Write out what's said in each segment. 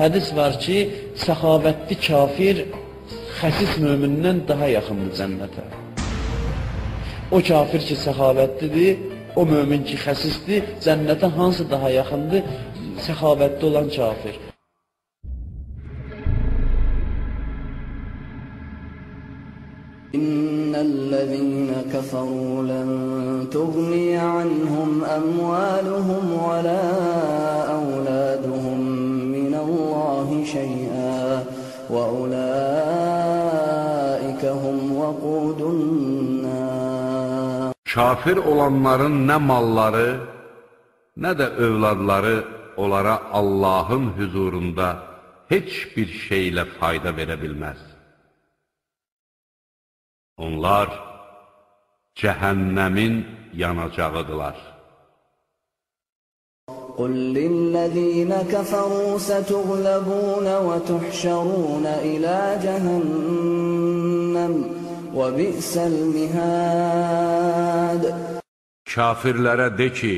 hədis var ki, səxavətli kafir xəsis mömindən daha yaxındır cənnətə. O kafir ki, səxavətlidir, o mömin ki, xəsisdir, cənnətə hansı daha yaxındır? Səxavətli olan kafir. İnnellezîne keferû len tughniye anhum emvâluhum ve lâ evlâduhum minallâhi şey'â ve ulâike hum vakûdun nâr. Kafir olanların nə malları, nə də övladları onlara Allahın huzurunda heç bir şeylə fayda verə bilməz. Onlar cəhənnəmin yanacağıdırlar. قُلْ لِلَّذ۪ينَ كَفَرُوا سَتُغْلَبُونَ وَتُحْشَرُونَ إِلَى جَهَنَّمَ وَبِئْسَ الْمِهَادِ. Kafirlərə de ki,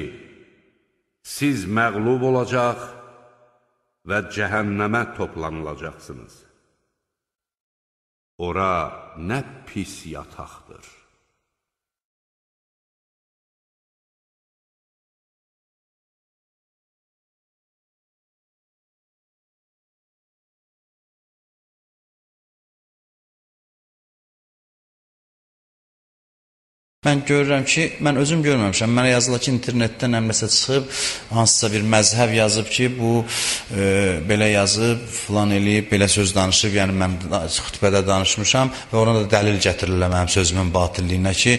siz məğlub olacaq və cəhənnəmə toplanılacaqsınız. Ora nə pis yataqdır. Mən görürəm ki, mən özüm görməmişəm. Mənə yazılar ki, internetdən nəmləsə çıxıb, hansısa bir məzhəb yazıb ki, bu belə yazıb, filan eləyib, belə söz danışıb, yəni mən xütbədə danışmışam və ona da dəlil gətirirlər mənim sözümün batilliyinə ki,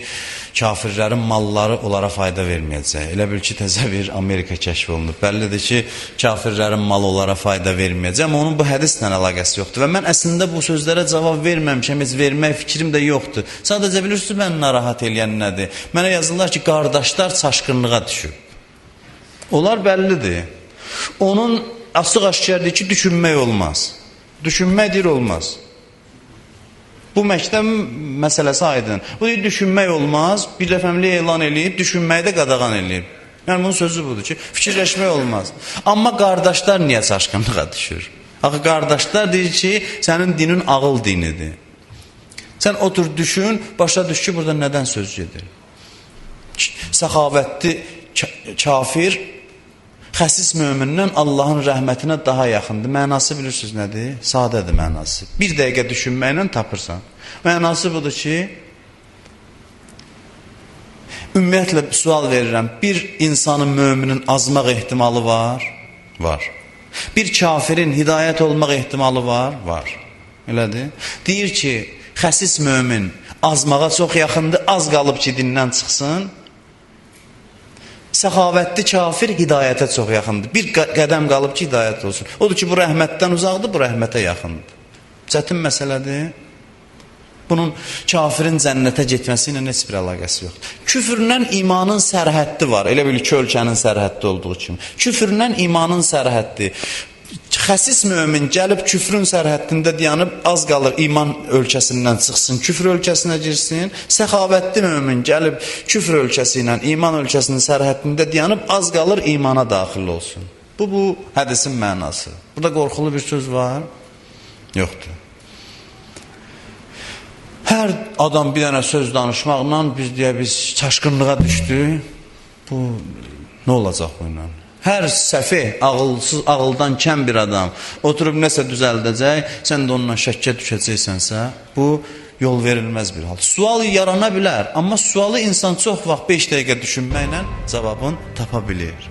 kafirlərin malları onlara fayda verməyəcək. Elə bil ki, təzə bir Amerika kəşf olunub. Bəllidir ki, kafirlərin malı onlara fayda verməyəcək, amma onun bu hədislə əlaqəsi yoxdur. Və mən əslində bu sözlərə cavab verməmişəm, heç vermək fikrim də yoxdur. Sadəcə bilirsiniz, mən narahat eləyən nədir? Mənə yazırlar ki, qardaşlar çaşqınlığa düşüb. Onlar bəllidir. Onun açıq-aşkardır ki, düşünmək olmaz. Düşünmək deyir, olmaz. Bu məktəb məsələsi aydın. Bu deyir, düşünmək olmaz, bir dəfəmli elan eləyib, düşünməyi də qadağan eləyib. Yəni, bunun sözü budur ki, fikirləşmək olmaz. Amma qardaşlar niyə çaşqınlığa düşür? Axı, qardaşlar deyir ki, sənin dinin ağıl dinidir. Sən otur, düşün, başa düş ki, burada nədən söz gedir? Səxavətli kafir xəsis mömindən Allahın rəhmətinə daha yaxındır. Mənası bilirsiniz nədir? Sadədir mənası. Bir dəqiqə düşünməklə tapırsan. Mənası budur ki, ümumiyyətlə sual verirəm, bir insanın möminin azmaq ehtimalı var? Var. Bir kafirin hidayət olmaq ehtimalı var? Var. Elədir? Deyir ki, xəsis mömin azmağa çox yaxındır, az qalıb ki, dindən çıxsın. Səxavətli kafir hidayətə çox yaxındır. Bir qədəm qalıb ki, hidayət olsun. Odur ki, bu rəhmətdən uzaqdır, bu rəhmətə yaxındır. Çətin məsələdir. Bunun kafirin cənnətə getməsi ilə heç bir əlaqəsi yoxdur. Küfrlə imanın sərhəddi var. Elə bil ki, ölkənin sərhəddi olduğu kimi. Küfrlə imanın sərhəddi. Xəsis mömin gəlib küfrün sərhəddində dayanıb, az qalır iman ölkəsindən çıxsın, küfr ölkəsinə girsin. Səxavətli mömin gəlib küfr ölkəsi ilə iman ölkəsinin sərhəddində dayanıb, az qalır imana daxil olsun. Bu hədisin mənası. Burada qorxulu bir söz var? Yoxdur. Hər adam bir dənə söz danışmaqla biz çaşqınlığa düşdük. Bu, nə olacaq bununla? Hər səfih, ağıldan kəm bir adam oturub nəsə düzəldəcək, sən də onunla şəkkə düşəcəksənsə, bu yol verilməz bir hal. Sual yarana bilər, amma sualı insan çox vaxt 5 dəqiqə düşünməklə cavabını tapa bilir.